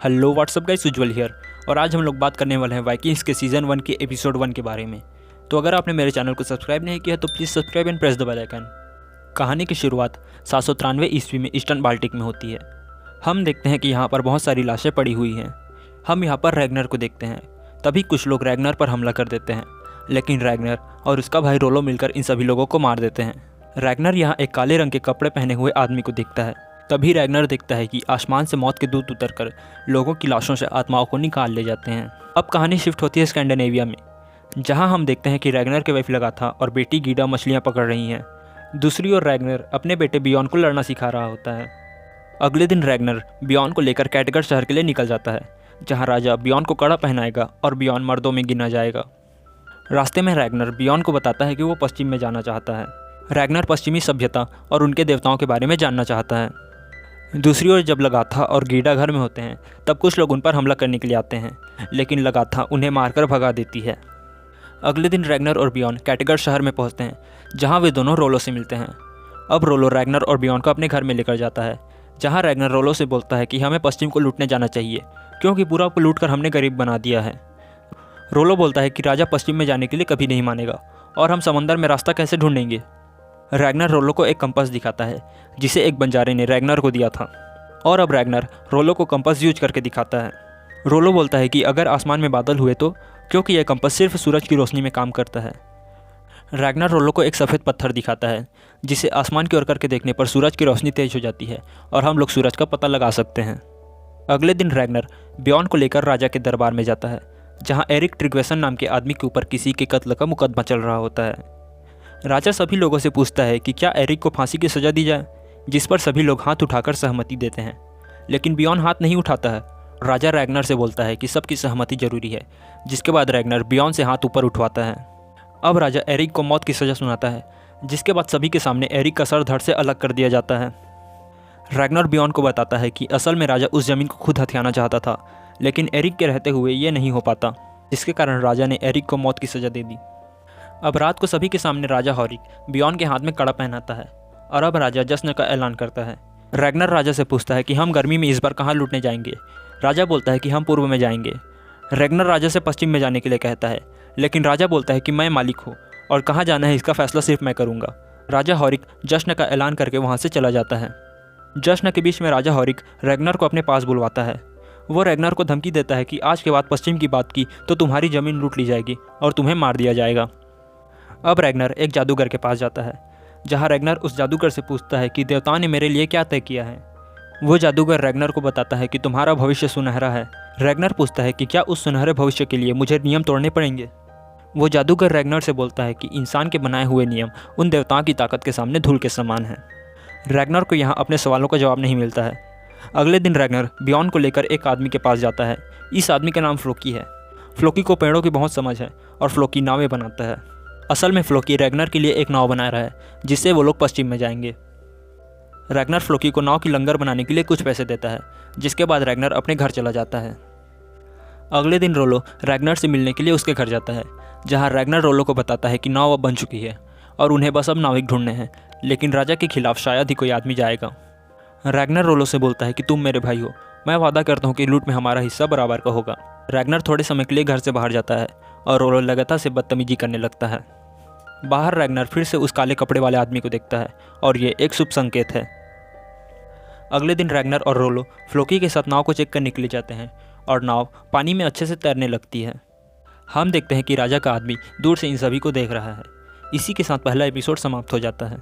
Hello what's up guys, Ujjwal here. और आज हम लोग बात करने वाले हैं वाइकिंग्स के सीज़न 1 के एपिसोड 1 के बारे में। तो अगर आपने मेरे चैनल को सब्सक्राइब नहीं किया तो please subscribe and press the bell icon. कहानी की शुरुआत 793 ईस्वी में ईस्टर्न बाल्टिक में होती है। हम देखते हैं कि यहाँ पर बहुत सारी लाशें पड़ी हुई हैं। हम यहाँ पर रैग्नर को देखते हैं। तभी कुछ लोग रैग्नर पर हमला कर देते हैं, लेकिन रैग्नर और उसका भाई रोलो मिलकर इन सभी लोगों को मार देते हैं। रैग्नर यहाँ एक काले रंग के कपड़े पहने हुए आदमी को देखता है। तभी रैग्नर देखता है कि आसमान से मौत के दूत उतरकर लोगों की लाशों से आत्माओं को निकाल ले जाते हैं। अब कहानी शिफ्ट होती है स्कैंडिनेविया में, जहां हम देखते हैं कि रैग्नर के वाइफ लगाथा और बेटी गीडा मछलियां पकड़ रही हैं। दूसरी ओर रैग्नर अपने बेटे बियॉन को लड़ना सिखा रहा होता है। अगले दिन रैग्नर बियॉन को लेकर कैटगढ़ शहर के लिए निकल जाता है, जहाँ राजा बियॉन को कड़ा पहनाएगा और बियॉन मर्दों में गिना जाएगा। रास्ते में रैग्नर बियॉन को बताता है कि वो पश्चिम में जाना चाहता है। रैग्नर पश्चिमी सभ्यता और उनके देवताओं के बारे में जानना चाहता है। दूसरी ओर जब लगाथा और गीडा घर में होते हैं तब कुछ लोग उन पर हमला करने के लिए आते हैं, लेकिन लगाथा उन्हें मारकर भगा देती है। अगले दिन रैग्नर और बियॉन कैटगढ़ शहर में पहुंचते हैं, जहां वे दोनों रोलो से मिलते हैं। अब रोलो रैग्नर और बियॉन को अपने घर में लेकर जाता है, जहां रैग्नर रोलो से बोलता है कि हमें पश्चिम को लूटने जाना चाहिए, क्योंकि पूरा को लूट कर हमने गरीब बना दिया है। रोलो बोलता है कि राजा पश्चिम में जाने के लिए कभी नहीं मानेगा और हम समंदर में रास्ता कैसे ढूंढेंगे। रैग्नर रोलो को एक कंपास दिखाता है, जिसे एक बंजारे ने रैग्नर को दिया था, और अब रैग्नर रोलो को कंपास यूज करके दिखाता है। रोलो बोलता है कि अगर आसमान में बादल हुए तो, क्योंकि यह कंपास सिर्फ सूरज की रोशनी में काम करता है। रैग्नर रोलो को एक सफ़ेद पत्थर दिखाता है, जिसे आसमान की ओर करके देखने पर सूरज की रोशनी तेज हो जाती है और हम लोग सूरज का पता लगा सकते हैं। अगले दिन रैग्नर बियॉन को लेकर राजा के दरबार में जाता है, जहाँ एरिक ट्रिग्वेसन नाम के आदमी के ऊपर किसी के कत्ल का मुकदमा चल रहा होता है। राजा सभी लोगों से पूछता है कि क्या एरिक को फांसी की सज़ा दी जाए, जिस पर सभी लोग हाथ उठाकर सहमति देते हैं, लेकिन बियॉन हाथ नहीं उठाता है। राजा रैग्नर से बोलता है कि सबकी सहमति जरूरी है, जिसके बाद रैग्नर बियॉन से हाथ ऊपर उठवाता है। अब राजा एरिक को मौत की सज़ा सुनाता है, जिसके बाद सभी के सामने एरिक का सर धड़ से अलग कर दिया जाता है। रैग्नर बियॉन को बताता है कि असल में राजा उस ज़मीन को खुद हथियाना चाहता था, लेकिन एरिक के रहते हुए ये नहीं हो पाता, जिसके कारण राजा ने एरिक को मौत की सज़ा दे दी। अब रात को सभी के सामने राजा हॉरिक बियॉन के हाथ में कड़ा पहनाता है, और अब राजा जश्न का ऐलान करता है। रैग्नर राजा से पूछता है कि हम गर्मी में इस बार कहाँ लूटने जाएंगे। राजा बोलता है कि हम पूर्व में जाएंगे। रैग्नर राजा से पश्चिम में जाने के लिए कहता है, लेकिन राजा बोलता है कि मैं मालिक हूँ और कहाँ जाना है इसका फैसला सिर्फ मैं करूँगा। राजा हॉरिक जश्न का ऐलान करके वहाँ से चला जाता है। जश्न के बीच में राजा हॉरिक रैग्नर को अपने पास बुलवाता है। वो रैग्नर को धमकी देता है कि आज के बाद पश्चिम की बात की तो तुम्हारी ज़मीन लूट ली जाएगी और तुम्हें मार दिया जाएगा। अब रैग्नर एक जादूगर के पास जाता है, जहाँ रैग्नर उस जादूगर से पूछता है कि देवताओं ने मेरे लिए क्या तय किया है। वो जादूगर रैग्नर को बताता है कि तुम्हारा भविष्य सुनहरा है। रैग्नर पूछता है कि क्या उस सुनहरे भविष्य के लिए मुझे नियम तोड़ने पड़ेंगे। वो जादूगर रैग्नर से बोलता है कि इंसान के बनाए हुए नियम उन देवताओं की ताकत के सामने धूल के समान हैं। रैग्नर को यहाँ अपने सवालों का जवाब नहीं मिलता है। अगले दिन रैग्नर बियॉन को लेकर एक आदमी के पास जाता है। इस आदमी का नाम फ्लोकी है। फ्लोकी को पेड़ों की बहुत समझ है और फ्लोकी नावें बनाता है। असल में फ्लोकी रैग्नर के लिए एक नाव बना रहा है, जिससे वो लोग पश्चिम में जाएंगे। रैग्नर फ्लोकी को नाव की लंगर बनाने के लिए कुछ पैसे देता है, जिसके बाद रैग्नर अपने घर चला जाता है। अगले दिन रोलो रैग्नर से मिलने के लिए उसके घर जाता है, जहाँ रैग्नर रोलो को बताता है कि नाव अब बन चुकी है और उन्हें बस अब नाविक ढूंढने हैं, लेकिन राजा के खिलाफ शायद ही कोई आदमी जाएगा। रैग्नर रोलो से बोलता है कि तुम मेरे भाई हो, मैं वादा करता हूँ कि लूट में हमारा हिस्सा बराबर का होगा। रैग्नर थोड़े समय के लिए घर से बाहर जाता है और रोलो लगातार से बदतमीजी करने लगता है। बाहर रैग्नर फिर से उस काले कपड़े वाले आदमी को देखता है और ये एक शुभ संकेत है। अगले दिन रैग्नर और रोलो फ्लोकी के साथ नाव को चेक करने के लिए जाते हैं और नाव पानी में अच्छे से तैरने लगती है। हम देखते हैं कि राजा का आदमी दूर से इन सभी को देख रहा है। इसी के साथ पहला एपिसोड समाप्त हो जाता है।